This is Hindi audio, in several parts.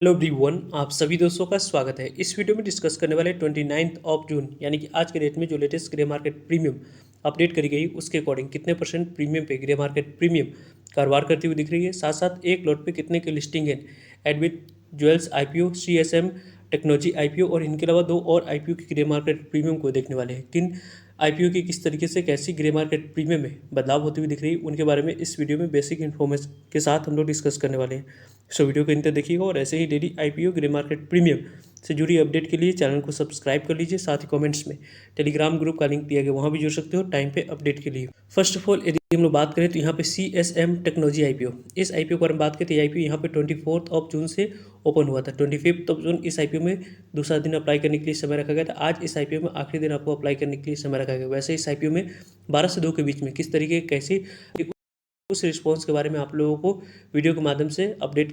हेलो एवरीवन, आप सभी दोस्तों का स्वागत है। इस वीडियो में डिस्कस करने वाले 29 ऑफ जून यानी कि आज के डेट में जो latest grey market premium update करी गई उसके अकॉर्डिंग कितने परसेंट प्रीमियम पे ग्रे मार्केट प्रीमियम कारोबार करती हुई दिख रही है, साथ साथ एक लॉट पे कितने की लिस्टिंग है Advit jewels IPO, CSM technology IPO और इनके अलावा दो और आईपीओ की ग्रे मार्केट प्रीमियम को देखने वाले हैं। किन आईपीओ की किस तरीके से कैसी ग्रे मार्केट प्रीमियम में बदलाव होती हुई दिख रही है उनके बारे में इस वीडियो में बेसिक इन्फॉर्मेशन के साथ हम लोग डिस्कस करने वाले हैं। सो वीडियो को अंत तक देखिएगा और ऐसे ही daily IPO grey market premium से जुड़ी अपडेट के लिए चैनल को सब्सक्राइब कर लीजिए। साथ ही कमेंट्स में टेलीग्राम ग्रुप का लिंक दिया गया, वहाँ भी जुड़ सकते हो टाइम पे अपडेट के लिए। फर्स्ट ऑफ ऑल यदि हम लोग बात करें तो यहाँ पे सीएसएम टेक्नोलॉजी आईपीओ, इस आईपीओ के बारे में बात करें तो आईपीओ यहाँ पे 24 ऑफ जून से ओपन हुआ था। 25 ऑफ जून इस आईपीओ में दूसरा दिन अप्लाई करने के लिए समय रखा गया था। आज इस आईपीओ में आखिरी दिन आपको अप्लाई करने के लिए समय रखा गया। वैसे इस आईपीओ में 12 से 2 के बीच में किस तरीके कैसी उस रिस्पॉन्स के बारे में आप लोगों को वीडियो के माध्यम से अपडेट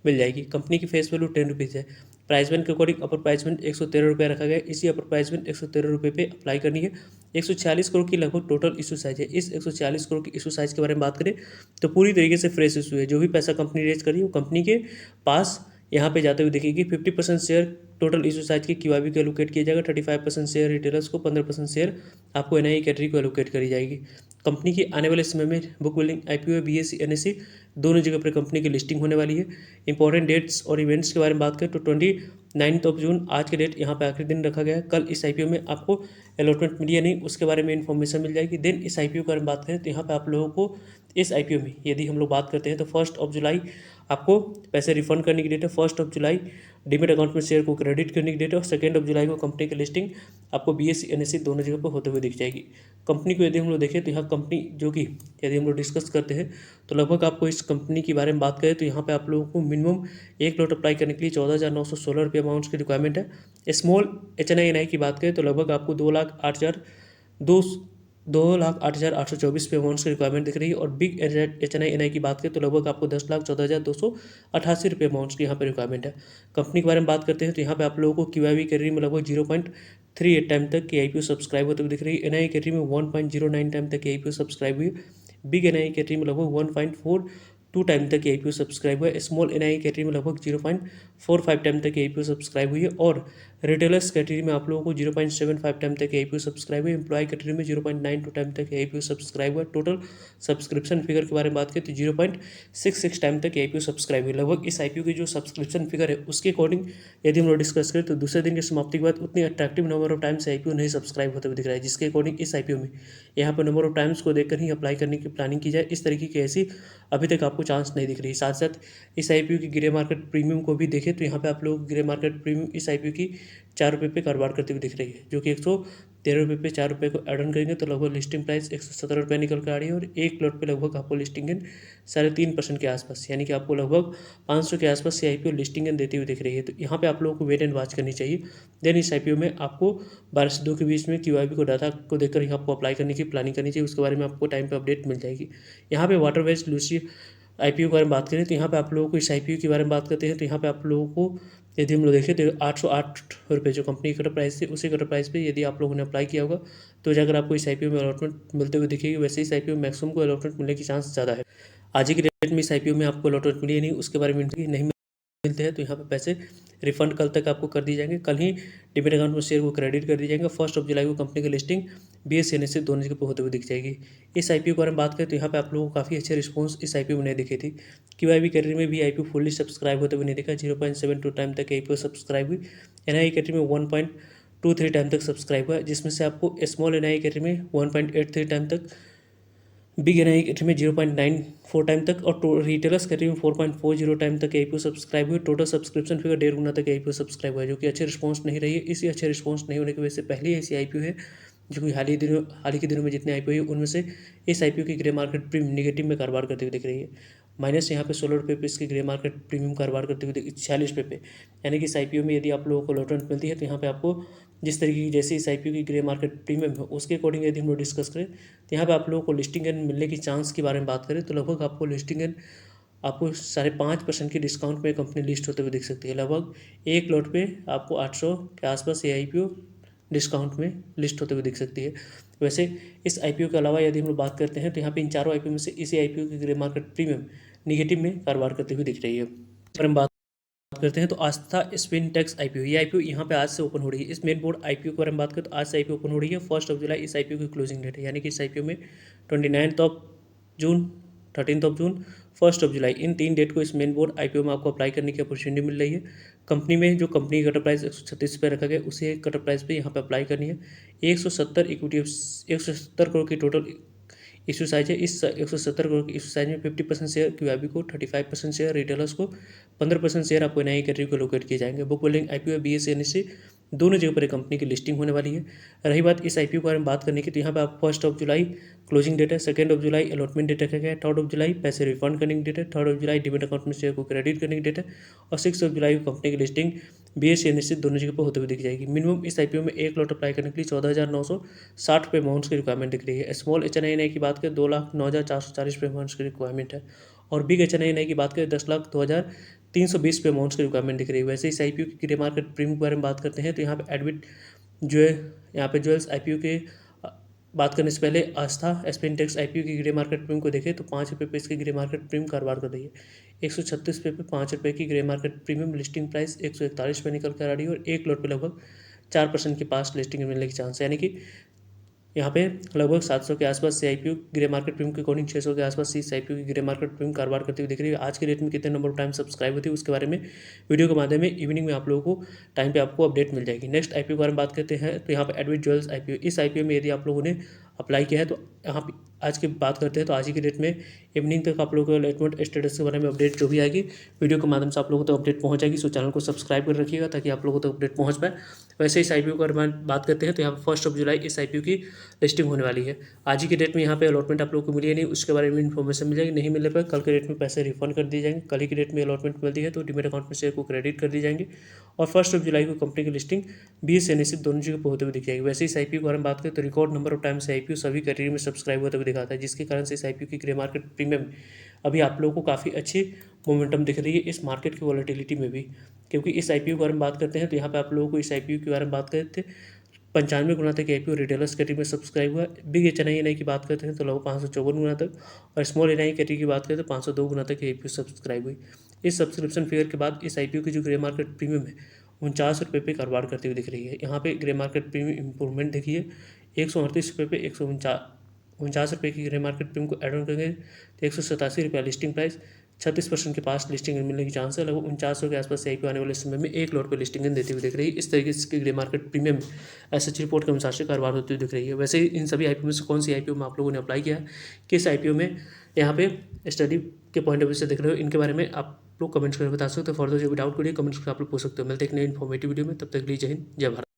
मिल जाएगी। कंपनी की फेस वैल्यू 10 रुपीज़ है। प्राइस बैंड के अकॉर्डिंग अपर प्राइस बैंड 113 रुपये रखा गया है। इसी अपर प्राइस बैंड 113 रुपये पे अप्लाई करनी है। 146 करोड़ की लगभग टोटल इशू साइज है। इस 146 करोड़ की इशू साइज के बारे में बात करें तो पूरी तरीके से फ्रेश इशू है। जो भी पैसा कंपनी रेज करी वो कंपनी के पास यहाँ पे जाते हुए दिखेगी। 50% शेयर टोटल इशू साइज के क्यूआईबी को एलोकेट किया जाएगा। 35% शेयर रिटेलर्स को, 15% शेयर आपको एनआई कैटेगरी को एलोकेट करी जाएगी। कंपनी की आने वाले समय में book building IPO BSc NSC दोनों जगह पर कंपनी की लिस्टिंग होने वाली है। इंपॉर्टेंट डेट्स और इवेंट्स के बारे में बात करें तो 29 ऑफ जून आज के डेट यहाँ पे आखिरी दिन रखा गया है। कल इस आईपीओ में आपको अलॉटमेंट मिली या नहीं उसके बारे में इन्फॉर्मेशन मिल जाएगी। देन इस आईपीओ के बारे में बात करें तो यहाँ पे आप लोगों को इस आईपीओ में यदि हम लोग बात करते हैं तो 1 जुलाई आपको पैसे रिफंड करने की डेट है। 1 जुलाई डीमेट अकाउंट में शेयर को क्रेडिट करने की डेट है और 2 जुलाई को कंपनी की लिस्टिंग आपको बीएससी एनएससी दोनों जगह पर होते हुए दिख जाएगी। कंपनी को यदि हम लोग देखें तो यहाँ कंपनी जो कि यदि हम लोग डिस्कस करते हैं तो लगभग आपको इस कंपनी के बारे में बात करें तो यहाँ पे आप लोगों को मिनिमम एक लॉट अप्लाई करने के लिए 14,916 रुपये अमाउंट की रिक्वायरमेंट है। स्मॉल एच की बात करें तो लगभग आपको 2,08,824 पे अमाउंट्स की रिक्वायरमेंट दिख रही है और बिग एच एन आई की बात करें तो लगभग आपको 10,14,288 रुपये अमाउंट्स की यहाँ पे रिक्वायरमेंट है। कंपनी के बारे में बात करते हैं तो यहाँ पे आप लोगों को क्यूआईबी कैटेगरी में लगभग 0.38 टाइम तक की आईपीओ सब्सक्राइब होते हुए दिख रही है। एनआई कैटेगरी में 1.09 टाइम तक की आईपीओ सब्सक्राइब हुई। बिग एनआई कैटेगरी में लगभग 1.42 टाइम तक की आईपीओ सब्सक्राइब हुआ है। स्मॉल एनआई कैटेगरी में लगभग 0.45 टाइम तक की आईपीओ सब्सक्राइब हुई है और रिटेलर्स कैटेगरी में आप लोगों को 0.75 टाइम तक आईपीओ सब्सक्राइब हुई। एम्प्लॉय कैटेगरी में 0.92 टाइम तक आईपीओ सब्सक्राइब हुआ। टोटल सब्सक्रिप्शन फिगर के बारे में बात करें तो 0.66 टाइम तक आईपीओ सब्सक्राइब हुई। लगभग इस आईपीओ की जो सब्सक्रिप्शन फिगर है उसके अकॉर्डिंग यदि हम लोग डिस्कस करें तो दूसरे दिन की समाप्ति के बाद उतनी attractive number of times IPO नहीं सब्सक्राइब होते हुए दिख रहा है, जिसके अकॉर्डिंग इस आईपीओ में यहाँ पर नंबर ऑफ टाइम्स को देखकर ही अप्लाई करने की प्लानिंग की जाए। इस तरीके की ऐसी अभी तक आपको चांस नहीं दिख रही। साथ साथ इस आईपीओ की ग्रे मार्केट प्रीमियम को भी देखें तो यहाँ पे आप लोग ग्रे मार्केट प्रीमियम इस आईपीओ की 4 रुपये पे कारोबार करते हुए दिख रही है, जो कि 113 रुपये पे 4 रुपये को एड ऑन करेंगे तो लगभग लिस्टिंग प्राइस 117 रुपये निकल कर आ रही है और एक लॉट पे लगभग आपको लिस्टिंग इन 3.5% के आसपास यानी कि आपको लगभग 500 के आसपास से आईपीओ लिस्टिंग इन देती हुई दिख रही है। तो यहाँ पे आप लोगों को वेट एंड वॉच करनी चाहिए। देन इस आईपीओ में आपको 12 से 2 के बीच में क्यूआईबी को डाटा को देखकर ही आपको अप्लाई करने की प्लानिंग करनी चाहिए। उसके बारे में आपको टाइम पे अपडेट मिल जाएगी। यहाँ पे वाटरवेज लूसी आईपीओ के बारे में बात करें तो यहाँ पे आप लोगों को इस आईपीओ के बारे में बात करते हैं तो यहाँ पे आप लोगों को यदि हम लोग देखें तो 808 रुपये जो कंपनी की कटर प्राइस थी उसी कटर प्राइस पे यदि आप लोगों ने अप्लाई किया होगा तो जाकर आपको इस आईपीओ में अलॉटमेंट मिलते हुए दिखेगी। वैसे इस आईपीओ में मैक्सिमम को अलॉटमेंट मिलने की चांस ज़्यादा है। आज ही की डेट में इस आईपीओ में आपको अलॉटमेंट मिली नहीं उसके बारे में नहीं मिलते हैं तो यहाँ पे पैसे रिफंड कल तक आपको कर दिए जाएंगे। कल ही डिमेट अकाउंट में शेयर को क्रेडिट कर दिए जाएंगे। 1 जुलाई को कंपनी की लिस्टिंग बीएससी एनएससी दोनों जगह पे होते हुए दिख जाएगी। इस आईपीओ के बारे में बात करें तो यहाँ पे आप लोगों को काफ़ी अच्छे रिस्पॉन्स इस आईपीओ में नहीं दिखे थी। क्यूआईबी कैटेगरी में भी आईपीओ फुल्ली सब्सक्राइब होते हुए नहीं दिखा। 0.72 टाइम तक आईपीओ सब्सक्राइब हुई। एनआई कैटेगरी में 1.23 टाइम तक सब्सक्राइब हुआ, जिसमें से आपको स्मॉल एनआई कैटेगरी में 1.83 टाइम तक, बिग एनआई कैटेगरी में 0.94 टाइम तक और रिटेलर्स कैटेगरी में 4.40 टाइम तक आईपीओ सब्सक्राइब हुई। टोटल सब्सक्रिप्शन फिगर 1.5 गुना तक आईपीओ सब्सक्राइब हुआ है, जो कि अच्छे रिस्पॉन्स नहीं रही है। इसी अच्छे रिस्पॉन्स नहीं होने की वजह से पहली ऐसी आईपीओ है जो कि हाल ही के दिनों में जितने आईपीओ है उनमें से इस आईपीओ की ग्रे मार्केट प्रीमियम निगेटिव में कारोबार करते हुए दिख रही है। माइनस यहाँ पे 16 रुपये पे इसकी ग्रे मार्केट प्रीमियम कारोबार करते हुए 46 रुपये पे, यानी कि इस आईपीओ में यदि आप लोगों को अलॉटमेंट मिलती है तो यहाँ पे आपको जिस तरीके की जैसे इस आईपीओ की ग्रे मार्केट प्रीमियम है उसके अकॉर्डिंग यदि हम लोग डिस्कस करें तो यहाँ पे आप लोगों को लिस्टिंग एंड मिलने की चांस के बारे में बात करें तो लगभग आपको लिस्टिंग एंड आपको 5.5% की डिस्काउंट में कंपनी लिस्ट होते हुए दिख सकती है। लगभग एक लॉट पे आपको 800 के आसपास ये आईपीओ डिस्काउंट में लिस्ट होते हुए दिख सकती है। वैसे इस आईपीओ के अलावा यदि हम लोग बात करते हैं तो यहाँ पे इन चारों आईपीओ में से इसी आईपीओ की ग्रे मार्केट प्रीमियम निगेटिव में कारोबार करते हुए दिख रही है। अगर हम बात करते हैं तो आस्था स्पिनटेक्स आईपीओ, ये आईपीओ यहाँ पे आज से ओपन हो रही है। इस मेन बोर्ड आईपीओ के बारे में बात करें तो आज से आईपीओ ओपन हो रही है। 1 जुलाई इस आईपीओ की क्लोजिंग डेट है, यानी कि इस आईपीओ में 29 जून, 13 जून, 1 जुलाई इन 3 डेट को इस मेन बोर्ड आईपीओ में आपको अप्लाई करने की अपॉर्चुनिटी मिल रही है। कंपनी में जो कंपनी का कटर प्राइस 136 पे रखा गया, उसी कटर प्राइस पे यहाँ पे अप्लाई करनी है। 170 इक्विटी 170 करोड़ की टोटल इशू साइज है। इस 170 करोड़ की इशू साइज में 50% शेयर क्यूआईबी को, 35% शेयर रिटेलर्स को, 15% शेयर आपको एनआई कैटेगरी को लोकेट किए जाएंगे। Book building IPO BSE NSE दोनों जगह पर कंपनी की लिस्टिंग होने वाली है। रही बात इस आईपीओ के बारे में बात करने की, तो यहाँ पे आप 1 जुलाई क्लोजिंग डेट है, 2 जुलाई अलॉटमेंट डेट रखा गया है, 3 जुलाई पैसे रिफंड करने की डेट है, 3 जुलाई डिमेट अकाउंट में शेयर को क्रेडिट करने की डेट है, और 6 जुलाई को कंपनी की लिस्टिंग बीएसई एनएसई दोनों जगह पर होते हुए दिख जाएगी। मिनिमम इस आईपीओ में 1 लॉट अप्लाई करने के लिए 14,960 रुपये अमाउंट्स की रिक्वायरमेंट दिख रही है। स्मॉल एचएनआई की बात करें 2,09,440 रुपये अमाउंट्स की रिक्वायरमेंट है, और बिग एचएनआई की बात करें 10,02,320 रुपये अमाउंट्स की रिक्वायरमेंट दिख रही है। वैसे इस आईपीओ की ग्रे मार्केट प्रीमियम के बारे में बात करते हैं तो यहाँ पे एडविट जो है, यहाँ पे ज्वेल्स आईपीओ के बात करने से पहले आस्था स्पिनटेक्स आईपीओ की ग्रे मार्केट प्रीमियम को देखें तो 5 रुपये पे इसकी ग्रे मार्केट प्रीमियम कारोबार कर रही है। 136 पे 5 रुपये की grey market premium listing price 141 पे निकल कर आ रही है, और 1 लॉट पे लगभग 4% के पास लिस्टिंग मिलने के चांस है, यानी कि यहाँ पे लगभग 700 के आसपास से आईपीओ ग्रे मार्केट प्रीमियम के अकॉर्डिंग 600 के आसपास सी आईपीओ की ग्रे मार्केट प्रीमियम कारोबार करती हुई दिख रही है। आज के डेट में कितने नंबर ऑफ टाइम सब्सक्राइब होती है उसके बारे में वीडियो के माध्यम में इवनिंग में आप लोगों को टाइम पे आपको अपडेट मिल जाएगी। नेक्स्ट आईपीओ के बारे में बात करते हैं तो यहाँ पे एडविट ज्वेल्स आईपीओ, इस आईपीओ में यदि आप लोगों ने अप्लाई किया है तो यहाँ पे आज की बात करते हैं तो आज ही की डेट में इवनिंग तक आप लोगों को अलॉटमेंट स्टेटस के बारे में अपडेट जो भी आएगी वीडियो के माध्यम से आप लोगों को तो अपडेट पहुंच जाएगी। सो चैनल को सब्सक्राइब कर रखिएगा ताकि आप लोगों को तो अपडेट पहुंच पाए। वैसे इस आईपीओ के बारे में बात करते हैं तो यहाँ पर 1 जुलाई इस आईपीओ की लिस्टिंग होने वाली है। आज ही की डेट में यहाँ पे अलॉटमेंट आप लोगों को मिली है नहीं, उसके बारे में इन्फॉर्मेशन मिल जाएगी। नहीं मिलने पर कल के डेट में पैसे रिफंड कर दिए जाएंगे। कल ही की डेट में अलॉटमेंट मिलती है तो डीमेट अकाउंट में शेयर को क्रेडिट कर दी जाएंगे, और 1 जुलाई को कंपनी की लिस्टिंग बीएसई एनएसई दोनों जगह पर होते हुए दिख जाएगी। वैसे इस आईपीओ के बारे में बात करें तो रिकॉर्ड नंबर ऑफ टाइम से आईपीओ सभी कैटेगरी में सब्सक्राइब होते हुए दिखाता है, जिसके कारण से इस आईपीओ की ग्रे मार्केट प्रीमियम अभी आप लोगों को काफ़ी अच्छी मोमेंटम दिख रही है इस मार्केट की वॉलेटिलिटी में भी। क्योंकि इस आईपीओ के बारे में बात करते हैं तो यहाँ पे आप लोगों को इस आईपीओ के बारे में बात करते थे 95 गुना तक आईपीओ रिटेलर्स कैटेगरी में सब्सक्राइब हुआ। बिग एचएनआई की बात करते हैं तो लगभग 554 गुना तक, और स्मॉल एनआई कैटेगरी की बात करें तो 502 गुना तक आईपीओ सब्सक्राइब हुई। इस सब्सक्रिप्शन फिगर के बाद इस आईपीओ की जो ग्रे मार्केट प्रीमियम है 49 रुपये पे कारोबार करती हुई दिख रही है। यहाँ पे ग्रे मार्केट प्रीमियम इंप्रूवमेंट देखिए 138 रुपये पे 149 रुपये की ग्रे मार्केट प्रीमियम को एड ऑन करेंगे तो 187 रुपया लिस्टिंग प्राइस, 36% के पास लिस्टिंग मिलने की चांस है। लगभग 4900 के आसपास से आईपीओ आने वाले समय में 1 लॉट पर लिस्टिंग देती हुई दिख रही है। इस तरीके से इसकी grey market premium SH report के अनुसार से कारोबार होती हुई दिख रही है। वैसे इन सभी आईपीओ में से कौन सी आईपीओ में आप लोगों ने अप्लाई किया है, किस आईपीओ में यहाँ पे स्टडी के पॉइंट ऑफ व्यू से देख रहे हो, इनके बारे में आप लोग कमेंट्स करके बता सकते हो। फर्दर जो भी डाउट करिए कमेंट्स करके आप लोग पूछ सकते हो। मिलते हैं एक नई इन्फॉर्मेटिव वीडियो में, तब तक के लिए जय हिंद जय भारत।